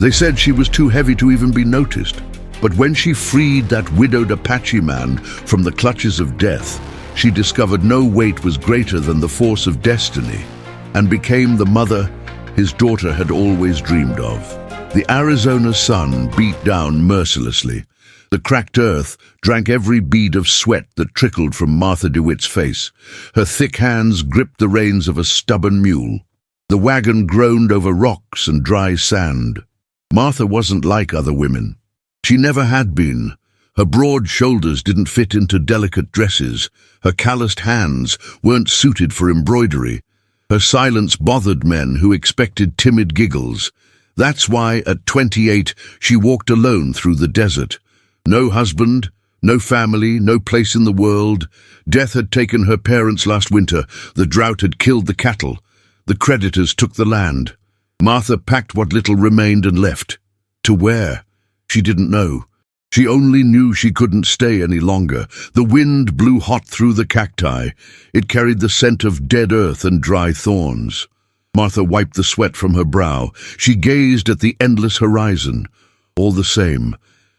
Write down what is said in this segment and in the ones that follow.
They said she was too heavy to even be noticed. But when she freed that widowed Apache man from the clutches of death, she discovered no weight was greater than the force of destiny, and became the mother his daughter had always dreamed of. The Arizona sun beat down mercilessly. The cracked earth drank every bead of sweat that trickled from Martha DeWitt's face. Her thick hands gripped the reins of a stubborn mule. The wagon groaned over rocks and dry sand. Martha wasn't like other women. She never had been. Her broad shoulders didn't fit into delicate dresses. Her calloused hands weren't suited for embroidery. Her silence bothered men who expected timid giggles. That's why, at 28, she walked alone through the desert. No husband, no family, no place in the world. Death had taken her parents last winter. The drought had killed the cattle. The creditors took the land. Martha packed what little remained and left. To where? She didn't know. She only knew she couldn't stay any longer. The wind blew hot through the cacti. It carried the scent of dead earth and dry thorns. Martha wiped the sweat from her brow. She gazed at the endless horizon. All the same.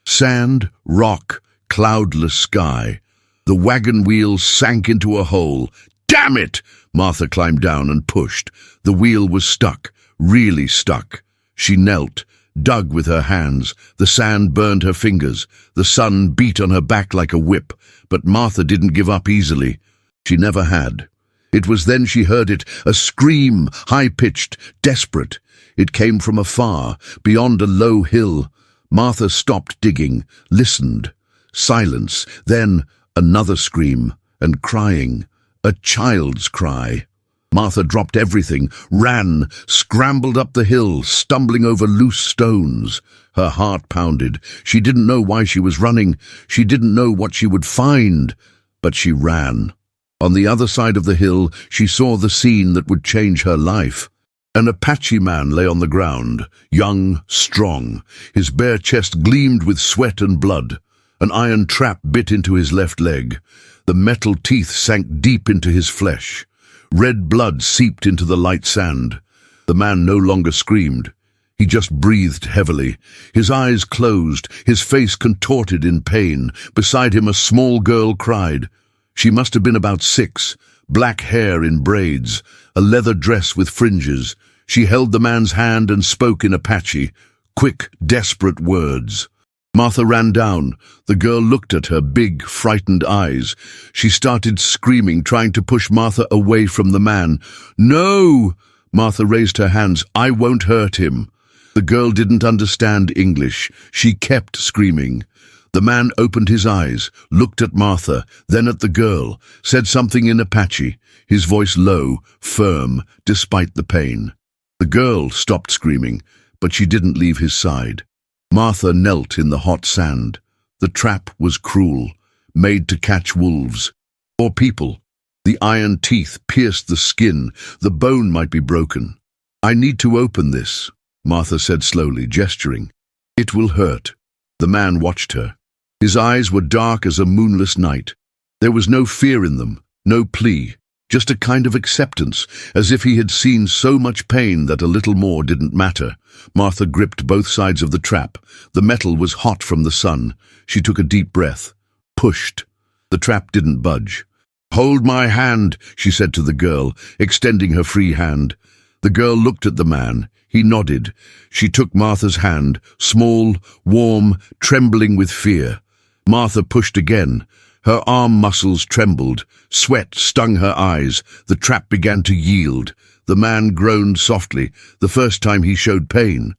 Sand, rock, cloudless sky. The wagon wheels sank into a hole. Damn it! Martha climbed down and pushed. The wheel was stuck, really stuck. She knelt, dug with her hands. The sand burned her fingers. The sun beat on her back like a whip. But Martha didn't give up easily. She never had. It was then she heard it, a scream, high-pitched, desperate. It came from afar, beyond a low hill. Martha stopped digging, listened. Silence, then another scream, and crying. A child's cry. Martha dropped everything, ran, scrambled up the hill, stumbling over loose stones. Her heart pounded. She didn't know why she was running. She didn't know what she would find. But she ran. On the other side of the hill, she saw the scene that would change her life. An Apache man lay on the ground, young, strong. His bare chest gleamed with sweat and blood. An iron trap bit into his left leg. The metal teeth sank deep into his flesh. Red blood seeped into the light sand. The man no longer screamed. He just breathed heavily. His eyes closed, his face contorted in pain. Beside him a small girl cried. She must have been about 6, black hair in braids, a leather dress with fringes. She held the man's hand and spoke in Apache, quick, desperate words. Martha ran down. The girl looked at her big, frightened eyes. She started screaming, trying to push Martha away from the man. "No!" Martha raised her hands. "I won't hurt him." The girl didn't understand English. She kept screaming. The man opened his eyes, looked at Martha, then at the girl, said something in Apache, his voice low, firm, despite the pain. The girl stopped screaming, but she didn't leave his side. Martha knelt in the hot sand. The trap was cruel, made to catch wolves, or people. The iron teeth pierced the skin. The bone might be broken. "I need to open this," Martha said slowly, gesturing. "It will hurt." The man watched her. His eyes were dark as a moonless night. There was no fear in them, no plea, just a kind of acceptance, as if he had seen so much pain that a little more didn't matter. Martha gripped both sides of the trap. The metal was hot from the sun. She took a deep breath, pushed. The trap didn't budge. "Hold my hand," she said to the girl, extending her free hand. The girl looked at the man. He nodded. She took Martha's hand, small, warm, trembling with fear. Martha pushed again. Her arm muscles trembled. Sweat stung her eyes. The trap began to yield. The man groaned softly, the first time he showed pain.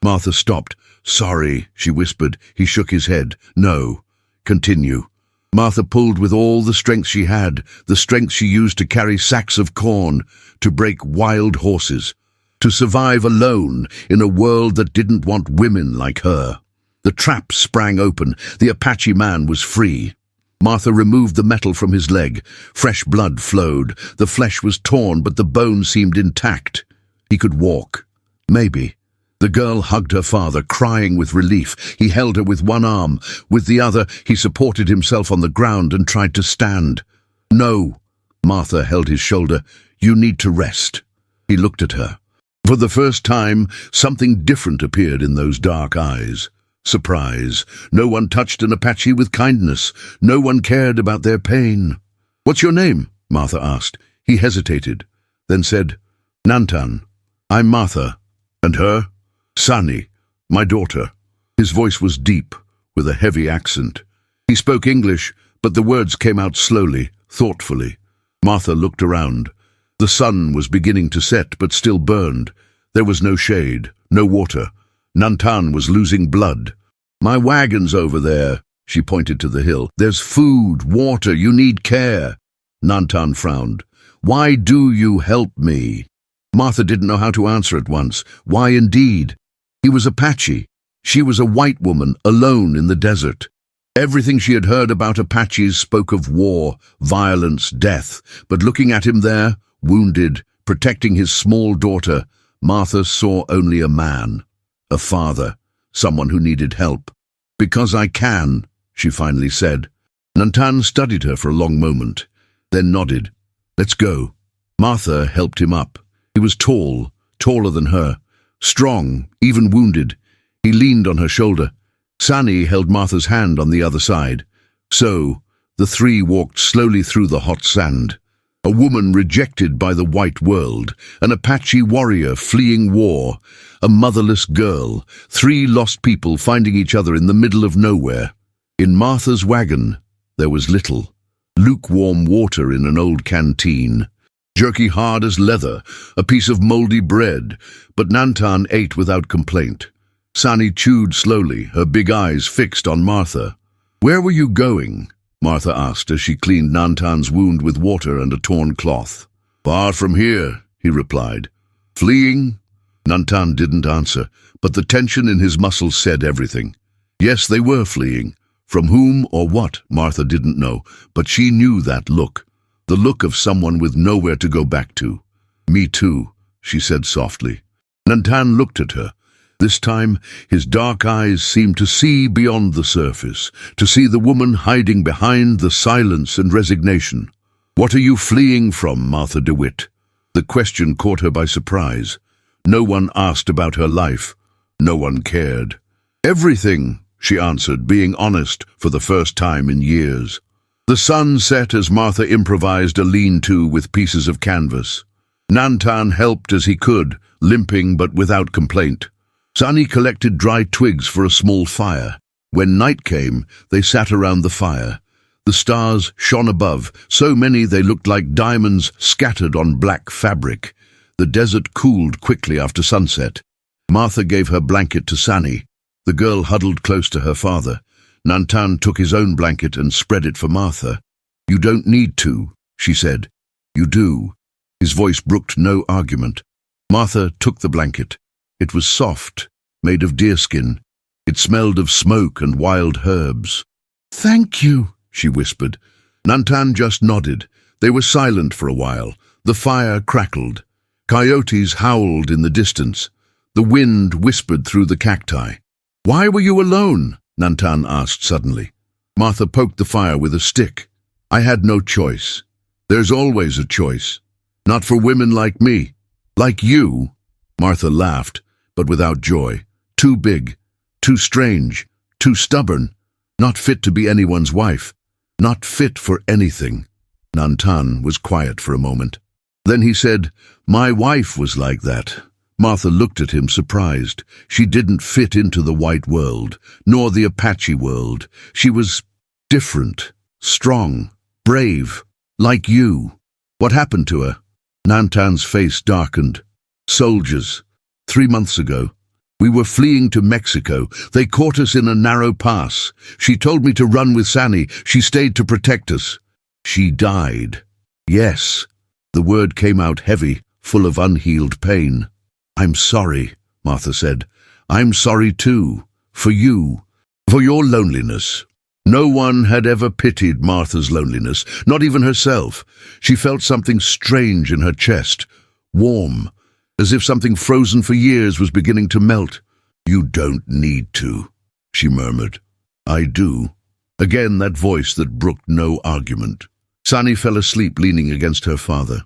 Martha stopped. "Sorry," she whispered. He shook his head. "No. Continue." Martha pulled with all the strength she had, the strength she used to carry sacks of corn, to break wild horses, to survive alone in a world that didn't want women like her. The trap sprang open. The Apache man was free. Martha removed the metal from his leg. Fresh blood flowed. The flesh was torn, but the bone seemed intact. He could walk. Maybe. The girl hugged her father, crying with relief. He held her with one arm. With the other, he supported himself on the ground and tried to stand. "No." Martha held his shoulder. "You need to rest." He looked at her. For the first time, something different appeared in those dark eyes. Surprise. No one touched an Apache with kindness. No one cared about their pain. "What's your name?" Martha asked. He hesitated, then said, "Nantan. I'm Martha." "And her?" "Sani, my daughter." His voice was deep, with a heavy accent. He spoke English, but the words came out slowly, thoughtfully. Martha looked around. The sun was beginning to set, but still burned. There was no shade, no water. Nantan was losing blood. "My wagon's over there," she pointed to the hill. "There's food, water, you need care." Nantan frowned. "Why do you help me?" Martha didn't know how to answer at once. Why indeed? He was Apache. She was a white woman, alone in the desert. Everything she had heard about Apaches spoke of war, violence, death. But looking at him there, wounded, protecting his small daughter, Martha saw only a man, a father, someone who needed help. "Because I can," she finally said. Nantan studied her for a long moment, then nodded. "Let's go." Martha helped him up. He was tall, taller than her, strong, even wounded. He leaned on her shoulder. Sani held Martha's hand on the other side. So, the three walked slowly through the hot sand. A woman rejected by the white world, an Apache warrior fleeing war, a motherless girl, three lost people finding each other in the middle of nowhere. In Martha's wagon, there was little. Lukewarm water in an old canteen, jerky hard as leather, a piece of moldy bread, but Nantan ate without complaint. Sani chewed slowly, her big eyes fixed on Martha. "Where were you going?" Martha asked as she cleaned Nantan's wound with water and a torn cloth. "Far from here," he replied. "Fleeing?" Nantan didn't answer, but the tension in his muscles said everything. Yes, they were fleeing. From whom or what, Martha didn't know, but she knew that look. The look of someone with nowhere to go back to. "Me too," she said softly. Nantan looked at her. This time, his dark eyes seemed to see beyond the surface, to see the woman hiding behind the silence and resignation. "What are you fleeing from, Martha DeWitt?" The question caught her by surprise. No one asked about her life. No one cared. "Everything," she answered, being honest for the first time in years. The sun set as Martha improvised a lean-to with pieces of canvas. Nantan helped as he could, limping but without complaint. Sani collected dry twigs for a small fire. When night came, they sat around the fire. The stars shone above, so many they looked like diamonds scattered on black fabric. The desert cooled quickly after sunset. Martha gave her blanket to Sani. The girl huddled close to her father. Nantan took his own blanket and spread it for Martha. "You don't need to," she said. "You do." His voice brooked no argument. Martha took the blanket. It was soft, made of deerskin. It smelled of smoke and wild herbs. "Thank you," she whispered. Nantan just nodded. They were silent for a while. The fire crackled. Coyotes howled in the distance. The wind whispered through the cacti. "Why were you alone?" Nantan asked suddenly. Martha poked the fire with a stick. "I had no choice. There's always a choice. Not for women like me. Like you." Martha laughed, but without joy. Too big, too strange, too stubborn. Not fit to be anyone's wife. Not fit for anything. Nantan was quiet for a moment. Then he said, "My wife was like that." Martha looked at him surprised. She didn't fit into the white world, nor the Apache world. She was different, strong, brave, like you. What happened to her? Nantan's face darkened. "Soldiers. 3 months ago. We were fleeing to Mexico. They caught us in a narrow pass. She told me to run with Sani. She stayed to protect us. She died." "Yes." The word came out heavy, full of unhealed pain. "I'm sorry," Martha said. "I'm sorry too. For you. For your loneliness." No one had ever pitied Martha's loneliness, not even herself. She felt something strange in her chest, warm, as if something frozen for years was beginning to melt. "You don't need to," she murmured. "I do." Again that voice that brooked no argument. Sani fell asleep leaning against her father.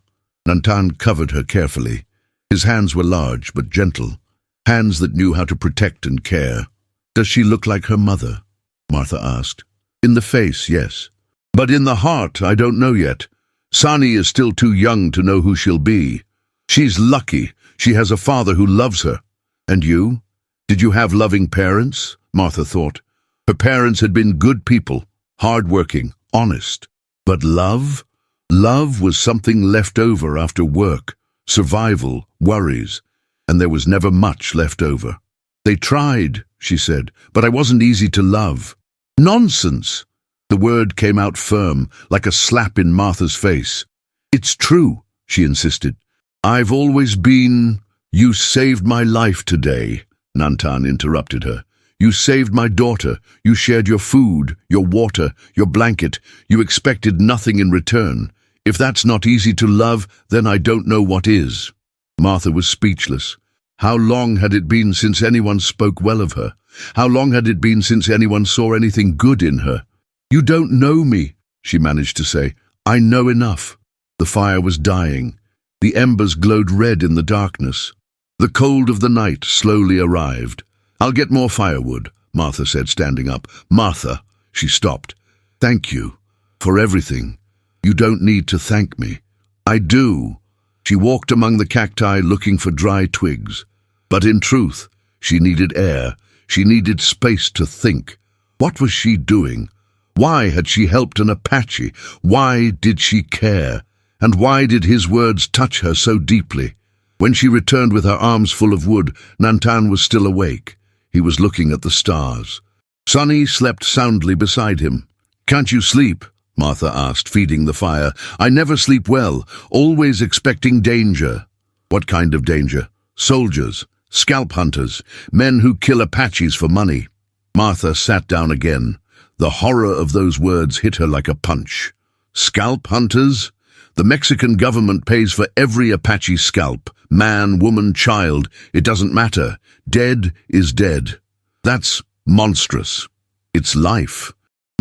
Nantan covered her carefully. His hands were large but gentle, hands that knew how to protect and care. "Does she look like her mother?" Martha asked. "In the face, yes. But in the heart, I don't know yet. Sani is still too young to know who she'll be. She's lucky. She has a father who loves her. And you? Did you have loving parents?" Martha thought. Her parents had been good people, hard-working, honest. But love? Love was something left over after work, survival, worries, and there was never much left over. "They tried," she said, "but I wasn't easy to love." "Nonsense!" The word came out firm, like a slap in Martha's face. "It's true," she insisted. "I've always been—" "You saved my life today," Nantan interrupted her. "You saved my daughter. You shared your food, your water, your blanket. You expected nothing in return. If that's not easy to love, then I don't know what is." Martha was speechless. How long had it been since anyone spoke well of her? How long had it been since anyone saw anything good in her? "You don't know me," she managed to say. "I know enough." The fire was dying. The embers glowed red in the darkness. The cold of the night slowly arrived. "I'll get more firewood," Martha said, standing up. "Martha," she stopped. "Thank you for everything. You don't need to thank me." "I do." She walked among the cacti looking for dry twigs. But in truth, she needed air. She needed space to think. What was she doing? Why had she helped an Apache? Why did she care? And why did his words touch her so deeply? When she returned with her arms full of wood, Nantan was still awake. He was looking at the stars. Sunny slept soundly beside him. "Can't you sleep?" Martha asked, feeding the fire. "I never sleep well, always expecting danger." "What kind of danger?" "Soldiers, scalp hunters, men who kill Apaches for money." Martha sat down again. The horror of those words hit her like a punch. "Scalp hunters? The Mexican government pays for every Apache scalp. Man, woman, child, it doesn't matter. Dead is dead. That's monstrous. It's life."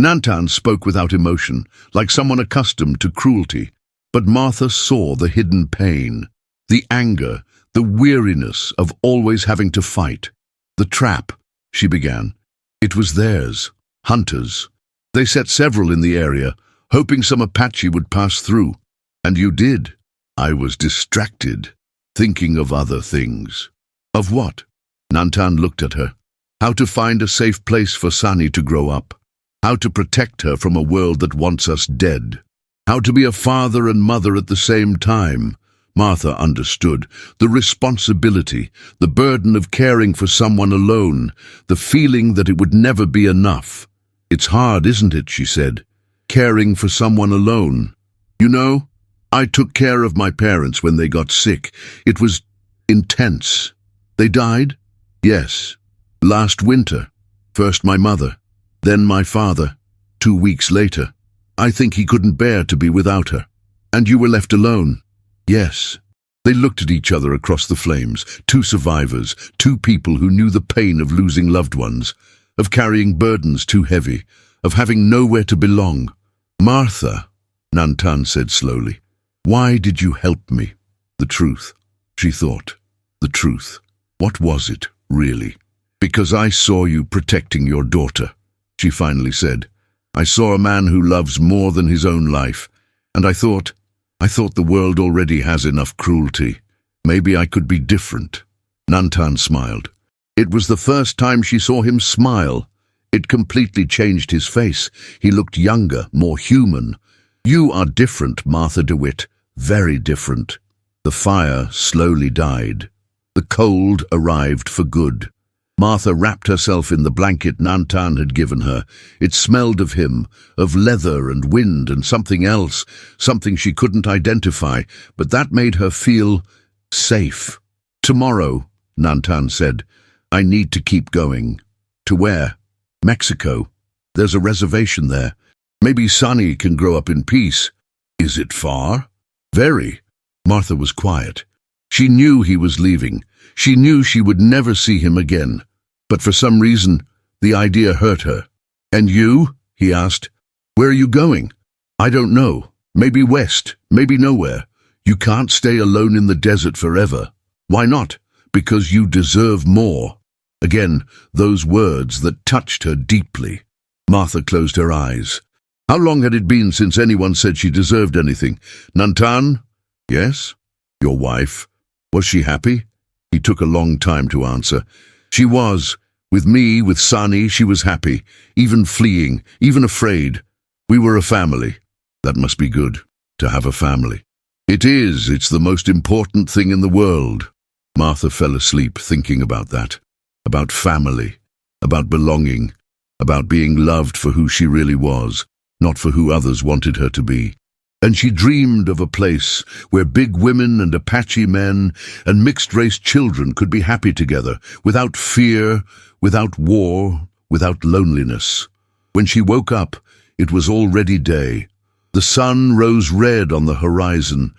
Nantan spoke without emotion, like someone accustomed to cruelty. But Martha saw the hidden pain, the anger, the weariness of always having to fight. "The trap," she began. "It was theirs, hunters. They set several in the area, hoping some Apache would pass through. And you did." "I was distracted, thinking of other things." "Of what?" Nantan looked at her. "How to find a safe place for Sani to grow up. How to protect her from a world that wants us dead. How to be a father and mother at the same time." Martha understood. The responsibility, the burden of caring for someone alone, the feeling that it would never be enough. "It's hard, isn't it?" she said. "Caring for someone alone. You know, I took care of my parents when they got sick. It was intense." "They died?" "Yes. Last winter. First my mother, then my father. 2 weeks later. I think he couldn't bear to be without her." "And you were left alone?" "Yes." They looked at each other across the flames, two survivors, two people who knew the pain of losing loved ones, of carrying burdens too heavy, of having nowhere to belong. "Martha," Nantan said slowly, "why did you help me?" The truth, she thought. The truth. What was it, really? "Because I saw you protecting your daughter," she finally said. "I saw a man who loves more than his own life, and I thought the world already has enough cruelty. Maybe I could be different." Nantan smiled. It was the first time she saw him smile. It completely changed his face. He looked younger, more human. "You are different, Martha DeWitt, very different." The fire slowly died. The cold arrived for good. Martha wrapped herself in the blanket Nantan had given her. It smelled of him, of leather and wind and something else, something she couldn't identify, but that made her feel safe. "Tomorrow," Nantan said, "I need to keep going." "To where?" "Mexico. There's a reservation there. Maybe Sani can grow up in peace." "Is it far?" "Very." Martha was quiet. She knew he was leaving. She knew she would never see him again. But for some reason, the idea hurt her. "And you?" he asked. "Where are you going?" "I don't know. Maybe west, maybe nowhere. You can't stay alone in the desert forever." Why not? Because you deserve more. Again, those words that touched her deeply. Martha closed her eyes. How long had it been since anyone said she deserved anything? Nantan? Yes? Your wife. Was she happy? He took a long time to answer. She was. With me, with Sani, she was happy. Even fleeing, even afraid. We were a family. That must be good, to have a family. It is. It's the most important thing in the world. Martha fell asleep thinking about that. About family. About belonging. About being loved for who she really was, not for who others wanted her to be. And she dreamed of a place where big women and Apache men and mixed-race children could be happy together, without fear, without war, without loneliness. When she woke up, it was already day. The sun rose red on the horizon.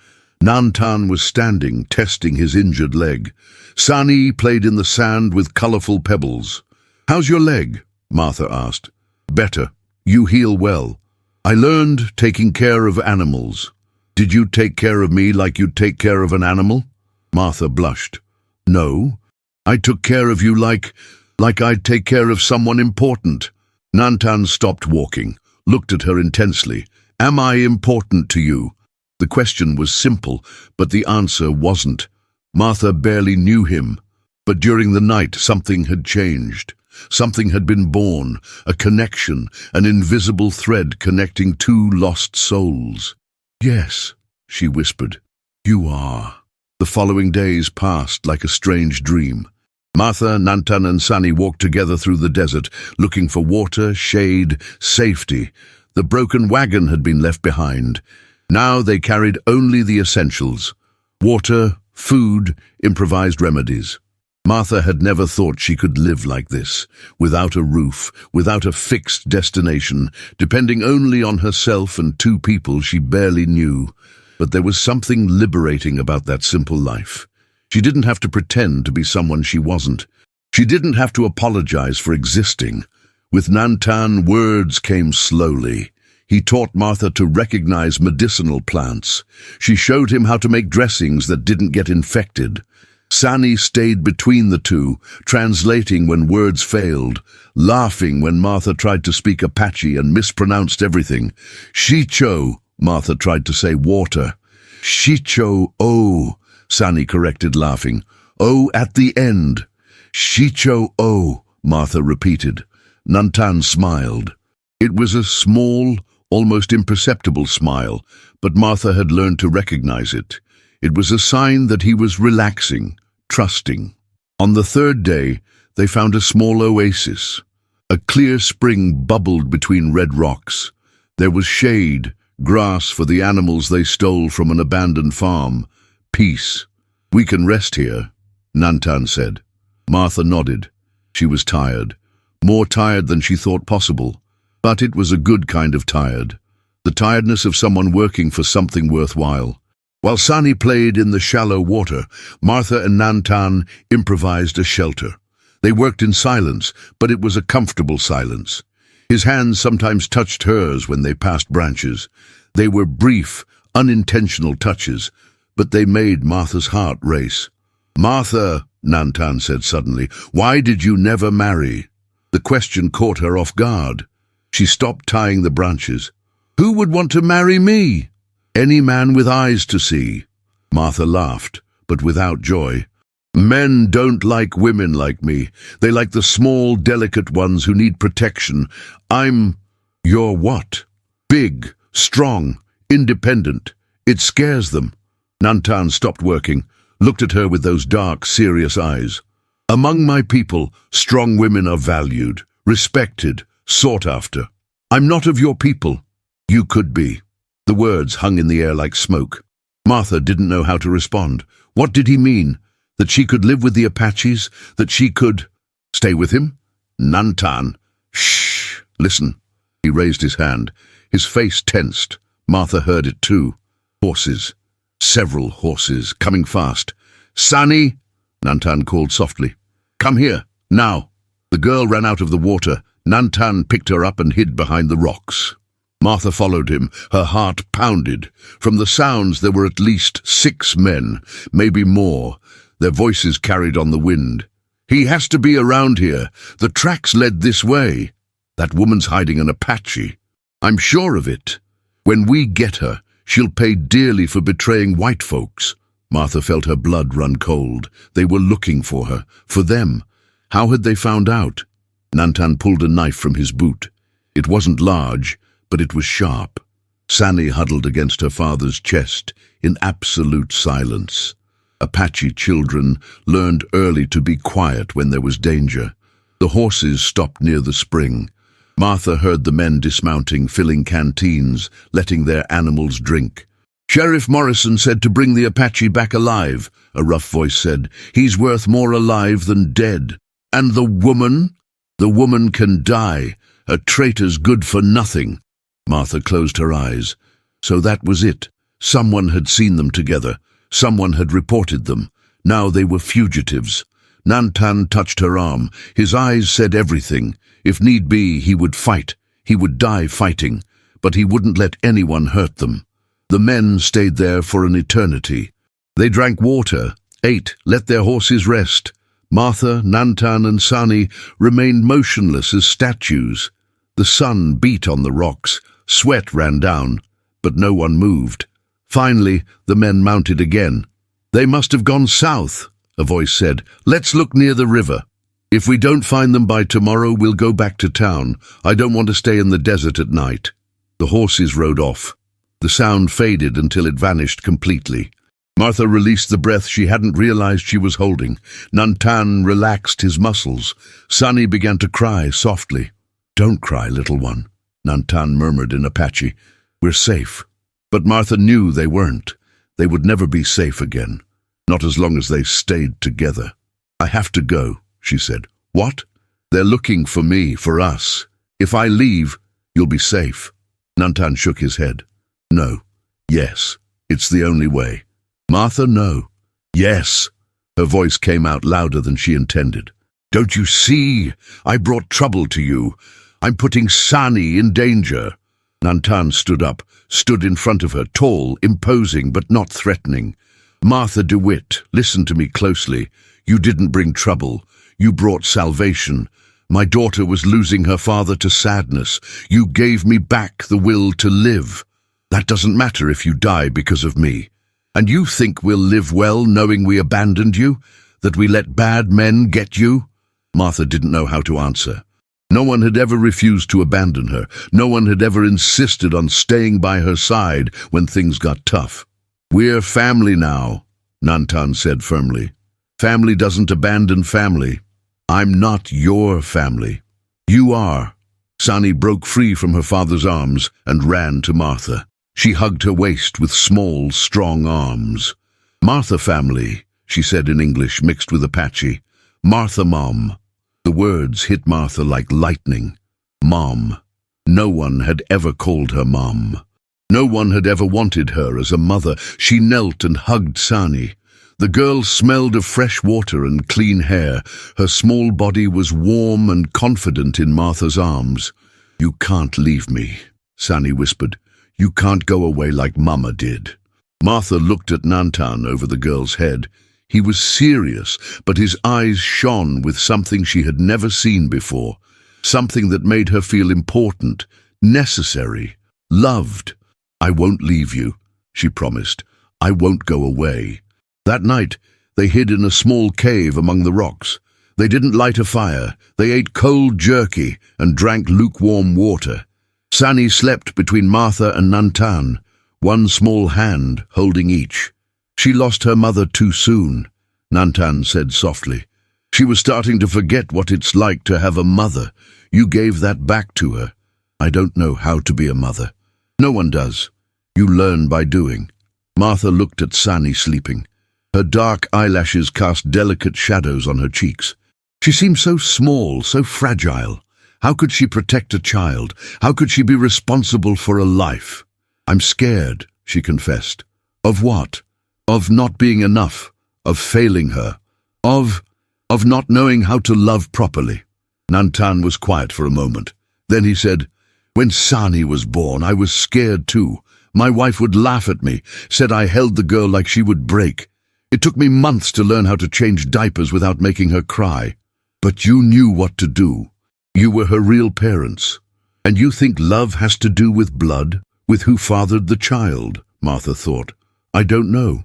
Nantan was standing, testing his injured leg. Sani played in the sand with colorful pebbles. "How's your leg?" Martha asked. "Better. You heal well. I learned taking care of animals. Did you take care of me like you'd take care of an animal?" Martha blushed. "No. I took care of you like I'd take care of someone important." Nantan stopped walking, looked at her intensely. "Am I important to you?" The question was simple, but the answer wasn't. Martha barely knew him. But during the night, something had changed. Something had been born, a connection, an invisible thread connecting two lost souls. "Yes," she whispered, "you are." The following days passed like a strange dream. Martha, Nantan and Sani walked together through the desert, looking for water, shade, safety. The broken wagon had been left behind. Now they carried only the essentials: water, food, improvised remedies. Martha had never thought she could live like this, without a roof, without a fixed destination, depending only on herself and two people she barely knew. But there was something liberating about that simple life. She didn't have to pretend to be someone she wasn't. She didn't have to apologize for existing. With Nantan, words came slowly. He taught Martha to recognize medicinal plants. She showed him how to make dressings that didn't get infected. Sani stayed between the two, translating when words failed, laughing when Martha tried to speak Apache and mispronounced everything. "Shicho," Martha tried to say water. "Shicho, oh," Sani corrected, laughing. "Oh at the end." "Shicho, oh," Martha repeated. Nantan smiled. It was a small, almost imperceptible smile, but Martha had learned to recognize it. It was a sign that he was relaxing, trusting. On the third day, they found a small oasis. A clear spring bubbled between red rocks. There was shade, grass for the animals they stole from an abandoned farm. Peace. "We can rest here," Nantan said. Martha nodded. She was tired, more tired than she thought possible. But it was a good kind of tired. The tiredness of someone working for something worthwhile. While Sani played in the shallow water, Martha and Nantan improvised a shelter. They worked in silence, but it was a comfortable silence. His hands sometimes touched hers when they passed branches. They were brief, unintentional touches, but they made Martha's heart race. "Martha," Nantan said suddenly, "why did you never marry?" The question caught her off guard. She stopped tying the branches. "Who would want to marry me?" "Any man with eyes to see." Martha laughed, but without joy. "Men don't like women like me. They like the small, delicate ones who need protection. You're what? Big, strong, independent. It scares them." Nantan stopped working, looked at her with those dark, serious eyes. "Among my people, strong women are valued, respected, sought after. I'm not of your people. You could be." The words hung in the air like smoke. Martha didn't know how to respond. What did he mean? That she could live with the Apaches? That she could stay with him? "Nantan." "Shh, listen." He raised his hand. His face tensed. Martha heard it too. Horses. Several horses, coming fast. "Sani," Nantan called softly. "Come here, now." The girl ran out of the water. Nantan picked her up and hid behind the rocks. Martha followed him, her heart pounded. From the sounds there were at least 6 men, maybe more. their voices carried on the wind. "He has to be around here. The tracks led this way. That woman's hiding an Apache. I'm sure of it. When we get her, she'll pay dearly for betraying white folks." Martha felt her blood run cold. They were looking for her, for them. How had they found out? Nantan pulled a knife from his boot. It wasn't large, but it was sharp. Sani huddled against her father's chest in absolute silence. Apache children learned early to be quiet when there was danger. The horses stopped near the spring. Martha heard the men dismounting, filling canteens, letting their animals drink. "Sheriff Morrison said to bring the Apache back alive," a rough voice said. "He's worth more alive than dead." "And the woman?" "The woman can die. A traitor's good for nothing." Martha closed her eyes. So that was it. Someone had seen them together. Someone had reported them. Now they were fugitives. Nantan touched her arm. His eyes said everything. If need be, he would fight. He would die fighting. But he wouldn't let anyone hurt them. The men stayed there for an eternity. They drank water, ate, let their horses rest. Martha, Nantan, and Sani remained motionless as statues. The sun beat on the rocks. Sweat ran down, but no one moved. Finally, the men mounted again. "They must have gone south," a voice said. "Let's look near the river. If we don't find them by tomorrow, we'll go back to town. I don't want to stay in the desert at night." The horses rode off. The sound faded until it vanished completely. Martha released the breath she hadn't realized she was holding. Nantan relaxed his muscles. Sani began to cry softly. "Don't cry, little one," Nantan murmured in Apache. "We're safe." But Martha knew they weren't. They would never be safe again. Not as long as they stayed together. "I have to go," she said. "What?" "They're looking for me, for us. If I leave, you'll be safe." Nantan shook his head. "No. Yes. It's the only way." "Martha, no." "Yes." Her voice came out louder than she intended. "Don't you see? I brought trouble to you. I'm putting Sani in danger." Nantan stood up, stood in front of her, tall, imposing, but not threatening. "Martha DeWitt, listen to me closely. You didn't bring trouble. You brought salvation. My daughter was losing her father to sadness. You gave me back the will to live. That doesn't matter if you die because of me. And you think we'll live well knowing we abandoned you? That we let bad men get you?" Martha didn't know how to answer. No one had ever refused to abandon her. No one had ever insisted on staying by her side when things got tough. "We're family now," Nantan said firmly. "Family doesn't abandon family. I'm not your family. You are." Sani broke free from her father's arms and ran to Martha. She hugged her waist with small, strong arms. "Martha family," she said in English mixed with Apache. "Martha Mom." The words hit Martha like lightning. Mom. No one had ever called her Mom. No one had ever wanted her as a mother. She knelt and hugged Sani. The girl smelled of fresh water and clean hair. Her small body was warm and confident in Martha's arms. "You can't leave me," Sani whispered. "You can't go away like Mama did." Martha looked at Nantan over the girl's head. He was serious, but his eyes shone with something she had never seen before, something that made her feel important, necessary, loved. "I won't leave you," she promised. "I won't go away." That night, they hid in a small cave among the rocks. They didn't light a fire. They ate cold jerky and drank lukewarm water. Sani slept between Martha and Nantan, one small hand holding each. "She lost her mother too soon," Nantan said softly. "She was starting to forget what it's like to have a mother. You gave that back to her. I don't know how to be a mother. No one does. You learn by doing." Martha looked at Sani sleeping. Her dark eyelashes cast delicate shadows on her cheeks. She seemed so small, so fragile. How could she protect a child? How could she be responsible for a life? "I'm scared," she confessed. "Of what?" "Of not being enough, of failing her, of not knowing how to love properly." Nantan was quiet for a moment. Then he said, "When Sani was born, I was scared too. My wife would laugh at me, said I held the girl like she would break. It took me months to learn how to change diapers without making her cry. But you knew what to do. You were her real parents. And you think love has to do with blood, with who fathered the child, Martha thought. I don't know.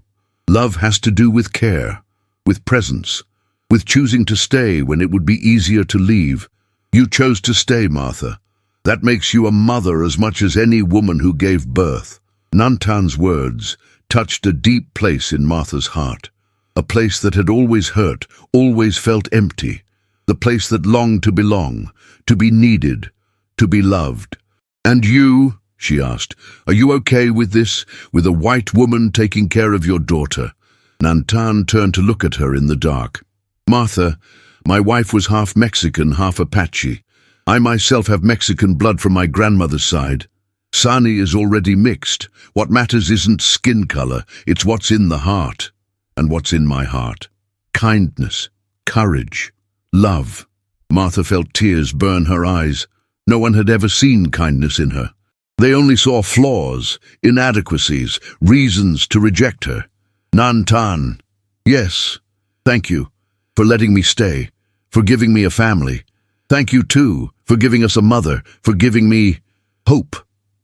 Love has to do with care, with presence, with choosing to stay when it would be easier to leave. You chose to stay, Martha. That makes you a mother as much as any woman who gave birth. Nantan's words touched a deep place in Martha's heart, a place that had always hurt, always felt empty, the place that longed to belong, to be needed, to be loved. And you, she asked, are you okay with this, with a white woman taking care of your daughter? Nantan turned to look at her in the dark. Martha, my wife was half Mexican, half Apache. I myself have Mexican blood from my grandmother's side. Sani is already mixed. What matters isn't skin color, it's what's in the heart. And what's in my heart? Kindness, courage, love. Martha felt tears burn her eyes. No one had ever seen kindness in her. They only saw flaws, inadequacies, reasons to reject her. Nantan, yes, thank you for letting me stay, for giving me a family. Thank you, too, for giving us a mother, for giving me hope.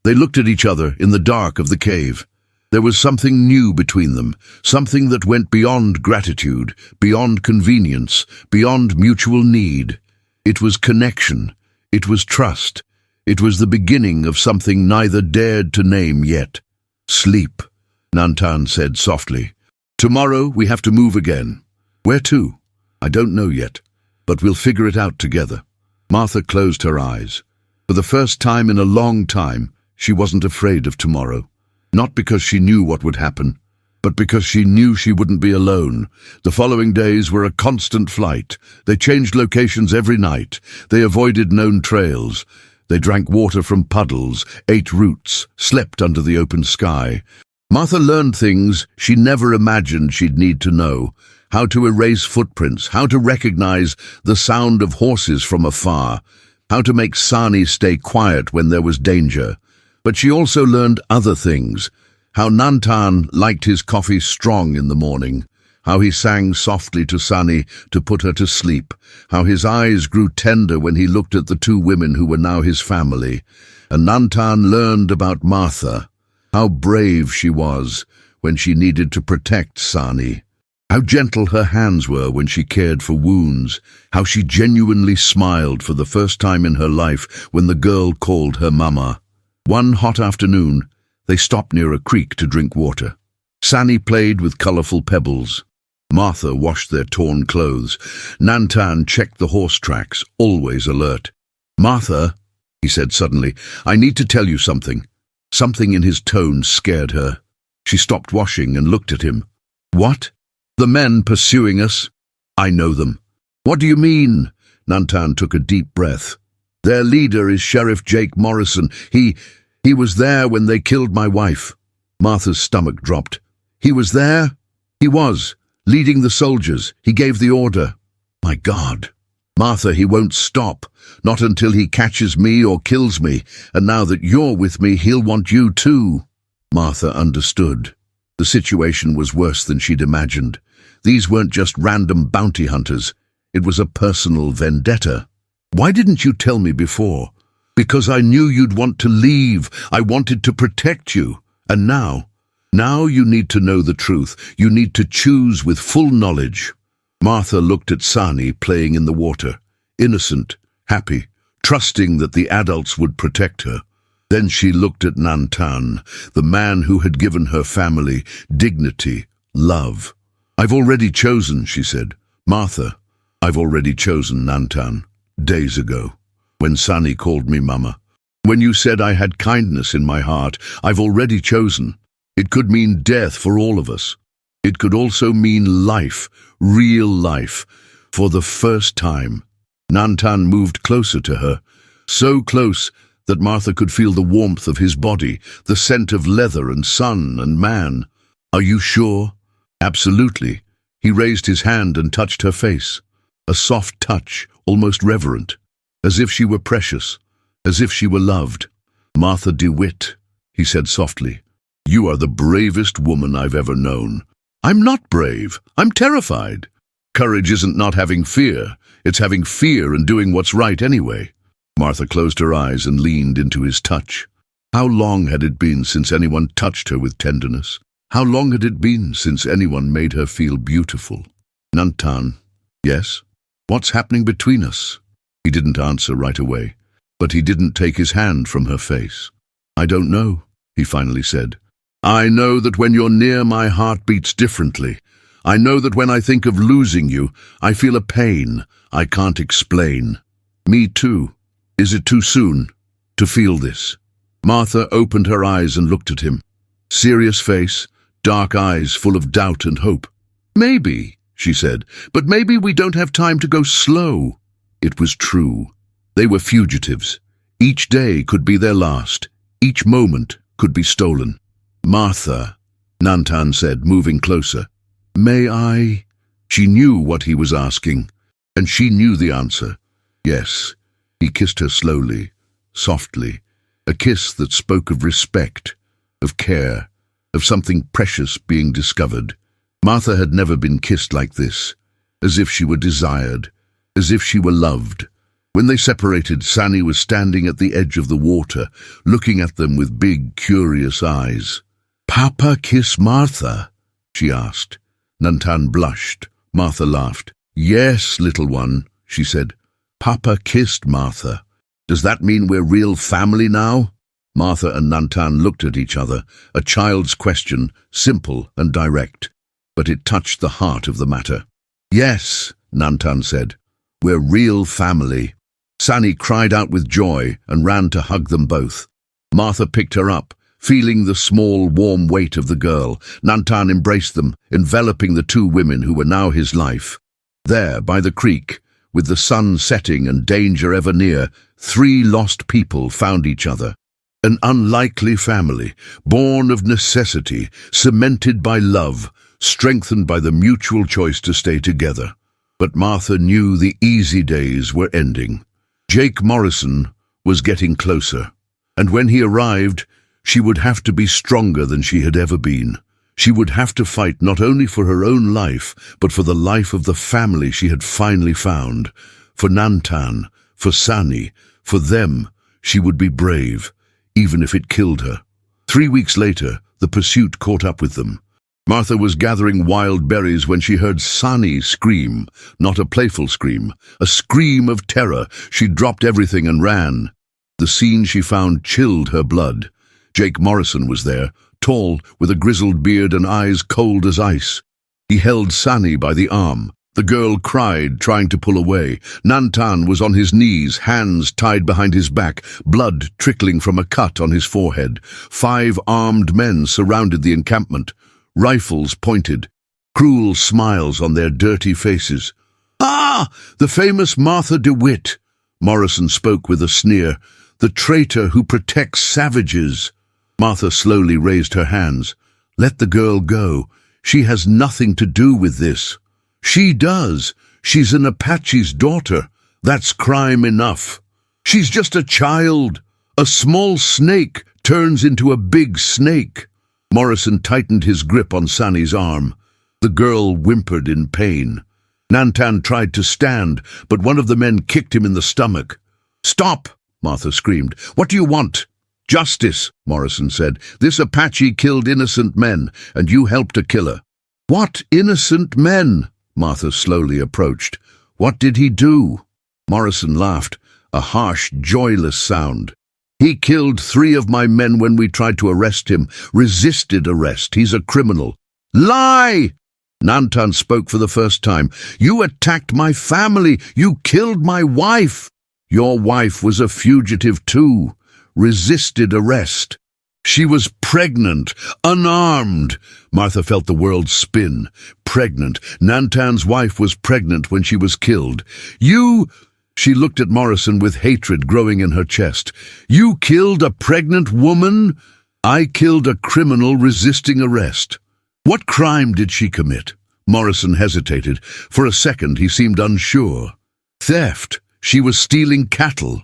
They looked at each other in the dark of the cave. There was something new between them, something that went beyond gratitude, beyond convenience, beyond mutual need. It was connection. It was trust. It was the beginning of something neither dared to name yet. Sleep, Nantan said softly. Tomorrow we have to move again. Where to? I don't know yet, but we'll figure it out together. Martha closed her eyes. For the first time in a long time, she wasn't afraid of tomorrow. Not because she knew what would happen, but because she knew she wouldn't be alone. The following days were a constant flight. They changed locations every night. They avoided known trails. They drank water from puddles, ate roots, slept under the open sky. Martha learned things she never imagined she'd need to know. How to erase footprints, how to recognize the sound of horses from afar, how to make Sani stay quiet when there was danger. But she also learned other things, how Nantan liked his coffee strong in the morning, how he sang softly to Sani to put her to sleep, how his eyes grew tender when he looked at the two women who were now his family. And Nantan learned about Martha, how brave she was when she needed to protect Sani. How gentle her hands were when she cared for wounds, how she genuinely smiled for the first time in her life when the girl called her mama. One hot afternoon, they stopped near a creek to drink water. Sani played with colorful pebbles. Martha washed their torn clothes. Nantan checked the horse tracks, always alert. Martha, he said suddenly, I need to tell you something. Something in his tone scared her. She stopped washing and looked at him. What? The men pursuing us? I know them. What do you mean? Nantan took a deep breath. Their leader is Sheriff Jake Morrison. He was there when they killed my wife. Martha's stomach dropped. He was there? He was, leading the soldiers. He gave the order. My God. Martha, he won't stop. Not until he catches me or kills me. And now that you're with me, he'll want you too. Martha understood. The situation was worse than she'd imagined. These weren't just random bounty hunters. It was a personal vendetta. Why didn't you tell me before? Because I knew you'd want to leave. I wanted to protect you. And now you need to know the truth. You need to choose with full knowledge. Martha looked at Sani playing in the water, innocent, happy, trusting that the adults would protect her. Then she looked at Nantan, the man who had given her family dignity, love. I've already chosen, she said. Martha, I've already chosen Nantan, days ago, when Sani called me Mama. When you said I had kindness in my heart, I've already chosen. It could mean death for all of us. It could also mean life, real life, for the first time. Nantan moved closer to her, so close that Martha could feel the warmth of his body, the scent of leather and sun and man. Are you sure? Absolutely. He raised his hand and touched her face. A soft touch, almost reverent, as if she were precious, as if she were loved. Martha DeWitt, he said softly, you are the bravest woman I've ever known. I'm not brave. I'm terrified. Courage isn't not having fear. It's having fear and doing what's right anyway. Martha closed her eyes and leaned into his touch. How long had it been since anyone touched her with tenderness? How long had it been since anyone made her feel beautiful? Nantan, yes? What's happening between us? He didn't answer right away, but he didn't take his hand from her face. I don't know, he finally said. I know that when you're near, my heart beats differently. I know that when I think of losing you, I feel a pain I can't explain. Me too. Is it too soon to feel this? Martha opened her eyes and looked at him. Serious face, dark eyes full of doubt and hope. Maybe, she said, but maybe we don't have time to go slow. It was true. They were fugitives. Each day could be their last. Each moment could be stolen. Martha, Nantan said, moving closer. May I? She knew what he was asking, and she knew the answer. Yes. He kissed her slowly, softly, a kiss that spoke of respect, of care, of something precious being discovered. Martha had never been kissed like this, as if she were desired, as if she were loved. When they separated, Sani was standing at the edge of the water, looking at them with big, curious eyes. Papa kiss Martha? She asked. Nantan blushed. Martha laughed. Yes, little one, she said. Papa kissed Martha. Does that mean we're real family now? Martha and Nantan looked at each other, a child's question, simple and direct, but it touched the heart of the matter. Yes, Nantan said, we're real family. Sani cried out with joy and ran to hug them both. Martha picked her up, feeling the small, warm weight of the girl. Nantan embraced them, enveloping the two women who were now his life. There, by the creek, with the sun setting and danger ever near, three lost people found each other. An unlikely family, born of necessity, cemented by love, strengthened by the mutual choice to stay together. But Martha knew the easy days were ending. Jake Morrison was getting closer, and when he arrived, she would have to be stronger than she had ever been. She would have to fight not only for her own life, but for the life of the family she had finally found. For Nantan, for Sani, for them, she would be brave, even if it killed her. 3 weeks later, the pursuit caught up with them. Martha was gathering wild berries when she heard Sani scream, not a playful scream, a scream of terror. She dropped everything and ran. The scene she found chilled her blood. Jake Morrison was there, tall, with a grizzled beard and eyes cold as ice. He held Sani by the arm. The girl cried, trying to pull away. Nantan was on his knees, hands tied behind his back, blood trickling from a cut on his forehead. 5 armed men surrounded the encampment, rifles pointed, cruel smiles on their dirty faces. Ah! The famous Martha DeWitt, Morrison spoke with a sneer. The traitor who protects savages. Martha slowly raised her hands. Let the girl go. She has nothing to do with this. She does. She's an Apache's daughter. That's crime enough. She's just a child. A small snake turns into a big snake. Morrison tightened his grip on Sani's arm. The girl whimpered in pain. Nantan tried to stand, but one of the men kicked him in the stomach. Stop! Martha screamed. What do you want? Justice, Morrison said. This Apache killed innocent men, and you helped to kill her. What innocent men? Martha slowly approached. What did he do? Morrison laughed, a harsh, joyless sound. He killed 3 of my men when we tried to arrest him. Resisted arrest. He's a criminal. Lie! Nantan spoke for the first time. You attacked my family. You killed my wife. Your wife was a fugitive too. Resisted arrest. She was pregnant, unarmed. Martha felt the world spin. Pregnant. Nantan's wife was pregnant when she was killed. You... She looked at Morrison with hatred growing in her chest. You killed a pregnant woman? I killed a criminal resisting arrest. What crime did she commit? Morrison hesitated. For a second he seemed unsure. Theft. She was stealing cattle.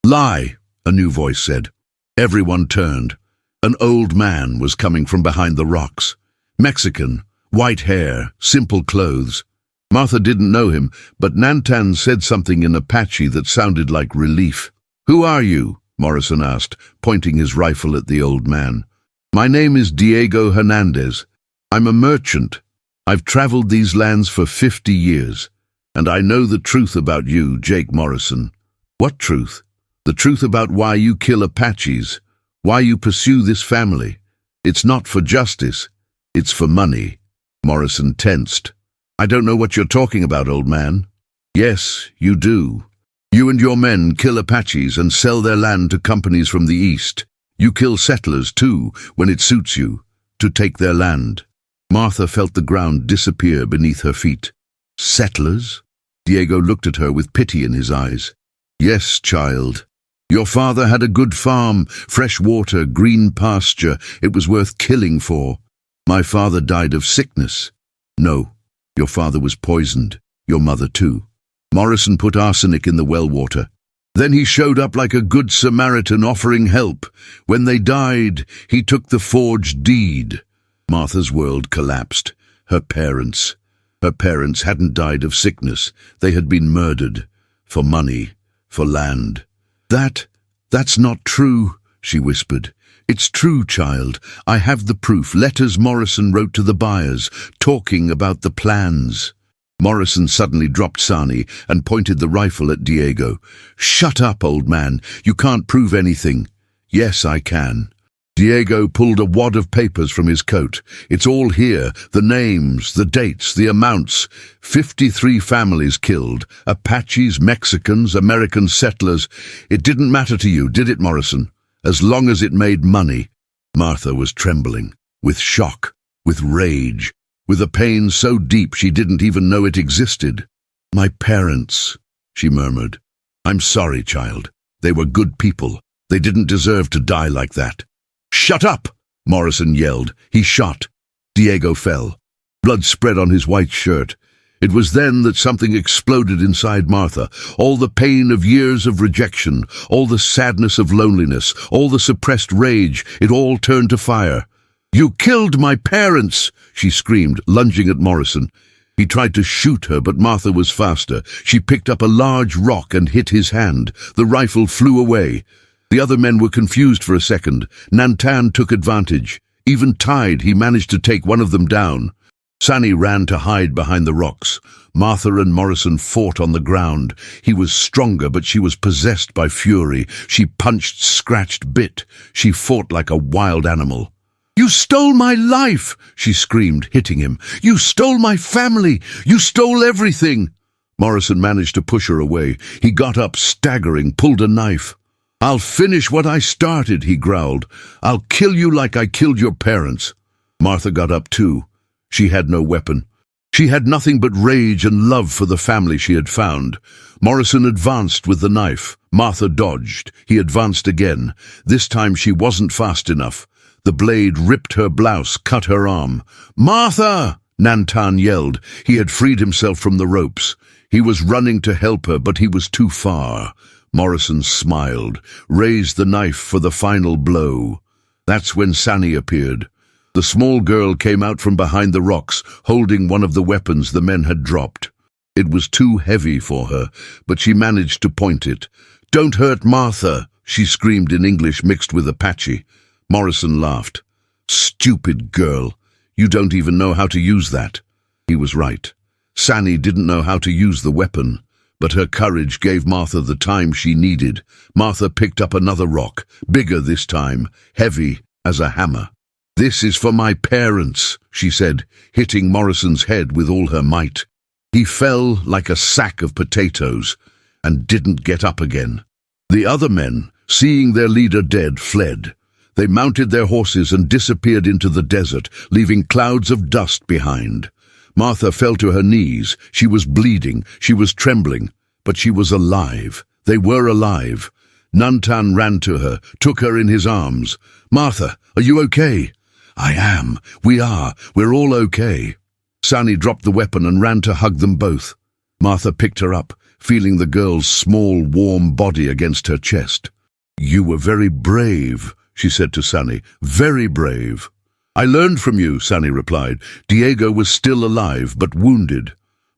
Lie, a new voice said. Everyone turned. An old man was coming from behind the rocks. Mexican, white hair, simple clothes. Martha didn't know him, but Nantan said something in Apache that sounded like relief. "Who are you?" Morrison asked, pointing his rifle at the old man. "My name is Diego Hernandez. I'm a merchant. I've traveled these lands for 50 years, and I know the truth about you, Jake Morrison." "What truth?" "The truth about why you kill Apaches, why you pursue this family. It's not for justice, it's for money." Morrison tensed. "I don't know what you're talking about, old man." "Yes, you do. You and your men kill Apaches and sell their land to companies from the east. You kill settlers, too, when it suits you, to take their land." Martha felt the ground disappear beneath her feet. "Settlers?" Diego looked at her with pity in his eyes. "Yes, child. Your father had a good farm, fresh water, green pasture. It was worth killing for. My father died of sickness." "No, your father was poisoned. Your mother too." Morrison put arsenic in the well water. "Then he showed up like a good Samaritan offering help. When they died, he took the forged deed." Martha's world collapsed. Her parents hadn't died of sickness. They had been murdered. For money, for land. That's not true," she whispered. "It's true, child. I have the proof. Letters Morrison wrote to the buyers, talking about the plans." Morrison suddenly dropped Sani and pointed the rifle at Diego. "Shut up, old man. You can't prove anything." "Yes, I can." Diego pulled a wad of papers from his coat. "It's all here, the names, the dates, the amounts. 53 families killed, Apaches, Mexicans, American settlers. It didn't matter to you, did it, Morrison? As long as it made money." Martha was trembling, with shock, with rage, with a pain so deep she didn't even know it existed. "My parents," she murmured. "I'm sorry, child. They were good people. They didn't deserve to die like that." "Shut up!" Morrison yelled. He shot. Diego fell. Blood spread on his white shirt. It was then that something exploded inside Martha. All the pain of years of rejection, all the sadness of loneliness, all the suppressed rage, it all turned to fire. "You killed my parents!" she screamed, lunging at Morrison. He tried to shoot her, but Martha was faster. She picked up a large rock and hit his hand. The rifle flew away. The other men were confused for a second. Nantan took advantage. Even tied, he managed to take one of them down. Sani ran to hide behind the rocks. Martha and Morrison fought on the ground. He was stronger, but she was possessed by fury. She punched, scratched, bit. She fought like a wild animal. "You stole my life!" she screamed, hitting him. "You stole my family! You stole everything!" Morrison managed to push her away. He got up, staggering, pulled a knife. "I'll finish what I started," he growled. "I'll kill you like I killed your parents." Martha got up too. She had no weapon. She had nothing but rage and love for the family she had found. Morrison advanced with the knife. Martha dodged. He advanced again. This time she wasn't fast enough. The blade ripped her blouse, cut her arm. "Martha!" Nantan yelled. He had freed himself from the ropes. He was running to help her, but he was too far. Morrison smiled, raised the knife for the final blow. That's when Sani appeared. The small girl came out from behind the rocks, holding one of the weapons the men had dropped. It was too heavy for her, but she managed to point it. "Don't hurt Martha," she screamed in English mixed with Apache. Morrison laughed. "Stupid girl. You don't even know how to use that." He was right. Sani didn't know how to use the weapon. But her courage gave Martha the time she needed. Martha picked up another rock, bigger this time, heavy as a hammer. "This is for my parents," she said, hitting Morrison's head with all her might. He fell like a sack of potatoes and didn't get up again. The other men, seeing their leader dead, fled. They mounted their horses and disappeared into the desert, leaving clouds of dust behind. Martha fell to her knees. She was bleeding. She was trembling. But she was alive. They were alive. Nantan ran to her, took her in his arms. "Martha, are you okay?" "I am. We are. We're all okay." Sani dropped the weapon and ran to hug them both. Martha picked her up, feeling the girl's small, warm body against her chest. "You were very brave," she said to Sani. "Very brave." I learned from you, Sani replied. Diego was still alive, but wounded.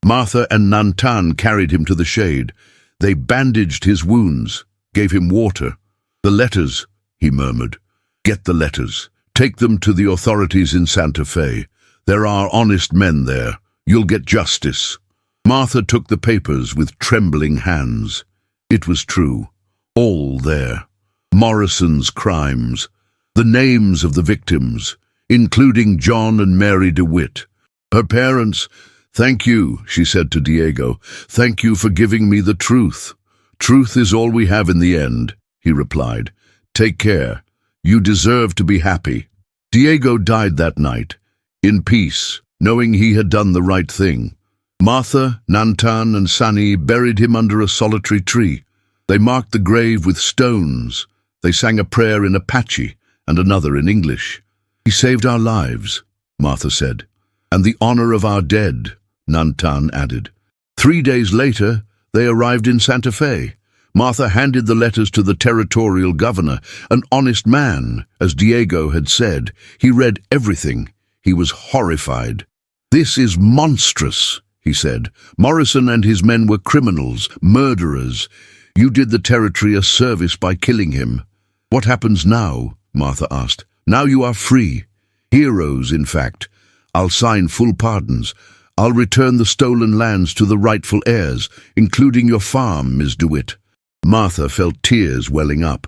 Martha and Nantan carried him to the shade. They bandaged his wounds, gave him water. The letters, he murmured. Get the letters. Take them to the authorities in Santa Fe. There are honest men there. You'll get justice. Martha took the papers with trembling hands. It was true. All there. Morrison's crimes. The names of the victims, including John and Mary DeWitt. Her parents. Thank you, she said to Diego. Thank you for giving me the truth. Truth is all we have in the end, he replied. Take care. You deserve to be happy. Diego died that night, in peace, knowing he had done the right thing. Martha, Nantan, and Sani buried him under a solitary tree. They marked the grave with stones. They sang a prayer in Apache and another in English. He saved our lives, Martha said. And the honor of our dead, Nantan added. 3 days later, they arrived in Santa Fe. Martha handed the letters to the territorial governor, an honest man, as Diego had said. He read everything. He was horrified. This is monstrous, he said. Morrison and his men were criminals, murderers. You did the territory a service by killing him. What happens now? Martha asked. Now you are free. Heroes, in fact. I'll sign full pardons. I'll return the stolen lands to the rightful heirs, including your farm, Ms. DeWitt. Martha felt tears welling up.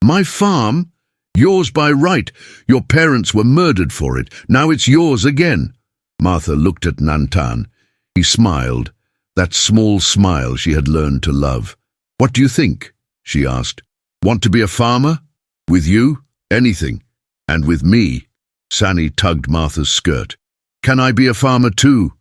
My farm? Yours by right. Your parents were murdered for it. Now it's yours again. Martha looked at Nantan. He smiled, that small smile she had learned to love. What do you think? She asked. Want to be a farmer? With you? Anything. And with me? Sani tugged Martha's skirt. Can I be a farmer too?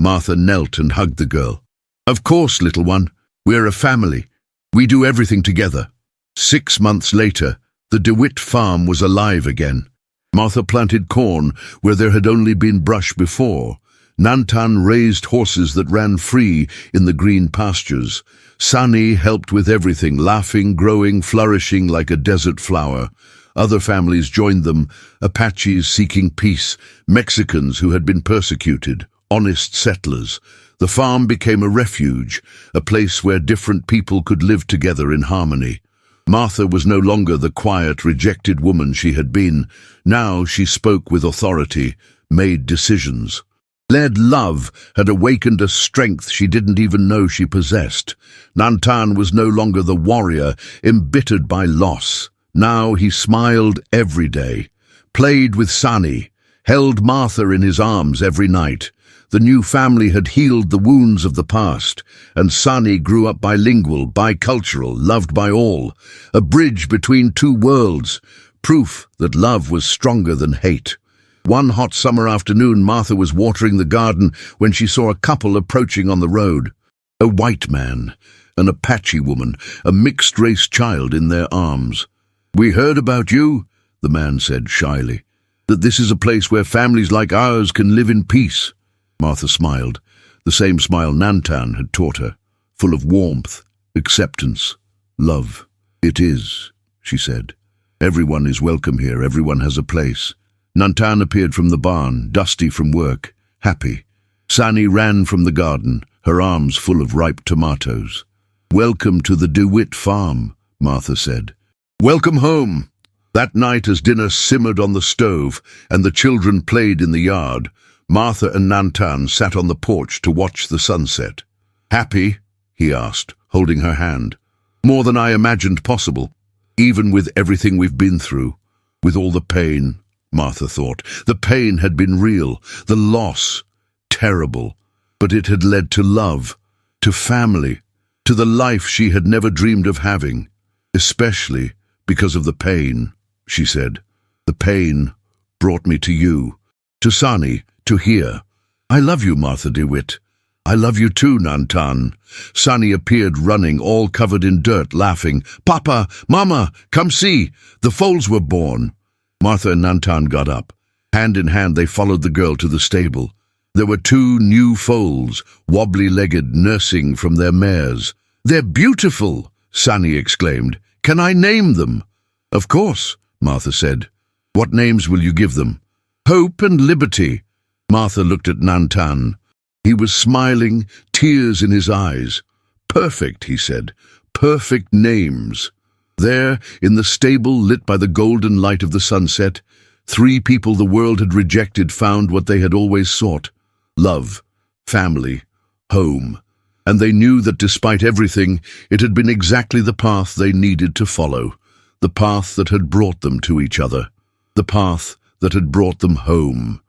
Martha knelt and hugged the girl. Of course, little one. We're a family. We do everything together. 6 months later, the DeWitt farm was alive again. Martha planted corn where there had only been brush before. Nantan raised horses that ran free in the green pastures. Sani helped with everything, laughing, growing, flourishing like a desert flower. Other families joined them, Apaches seeking peace, Mexicans who had been persecuted, honest settlers. The farm became a refuge, a place where different people could live together in harmony. Martha was no longer the quiet, rejected woman she had been. Now she spoke with authority, made decisions. Led love had awakened a strength she didn't even know she possessed. Nantan was no longer the warrior, embittered by loss. Now he smiled every day, played with Sani, held Martha in his arms every night. The new family had healed the wounds of the past, and Sani grew up bilingual, bicultural, loved by all. A bridge between two worlds, proof that love was stronger than hate. One hot summer afternoon, Martha was watering the garden when she saw a couple approaching on the road. A white man, an Apache woman, a mixed-race child in their arms. We heard about you, the man said shyly, that this is a place where families like ours can live in peace. Martha smiled, the same smile Nantan had taught her, full of warmth, acceptance, love. It is, she said. Everyone is welcome here, everyone has a place. Nantan appeared from the barn, dusty from work, happy. Sani ran from the garden, her arms full of ripe tomatoes. Welcome to the DeWitt farm, Martha said. Welcome home. That night as dinner simmered on the stove and the children played in the yard, Martha and Nantan sat on the porch to watch the sunset. Happy? He asked, holding her hand. More than I imagined possible, even with everything we've been through, with all the pain, Martha thought. The pain had been real, the loss, terrible, but it had led to love, to family, to the life she had never dreamed of having, especially because of the pain, she said. The pain brought me to you, to Sani, to here. I love you, Martha DeWitt. I love you too, Nantan. Sani appeared running, all covered in dirt, laughing. Papa, Mama, come see. The foals were born. Martha and Nantan got up. Hand in hand, they followed the girl to the stable. There were 2 new foals, wobbly-legged, nursing from their mares. They're beautiful, Sani exclaimed. Can I name them? Of course, Martha said. What names will you give them? Hope and liberty. Martha looked at Nantan. He was smiling, tears in his eyes. Perfect, he said. Perfect names. There, in the stable lit by the golden light of the sunset, 3 people the world had rejected found what they had always sought: love, family, home. And they knew that despite everything, it had been exactly the path they needed to follow, the path that had brought them to each other, the path that had brought them home.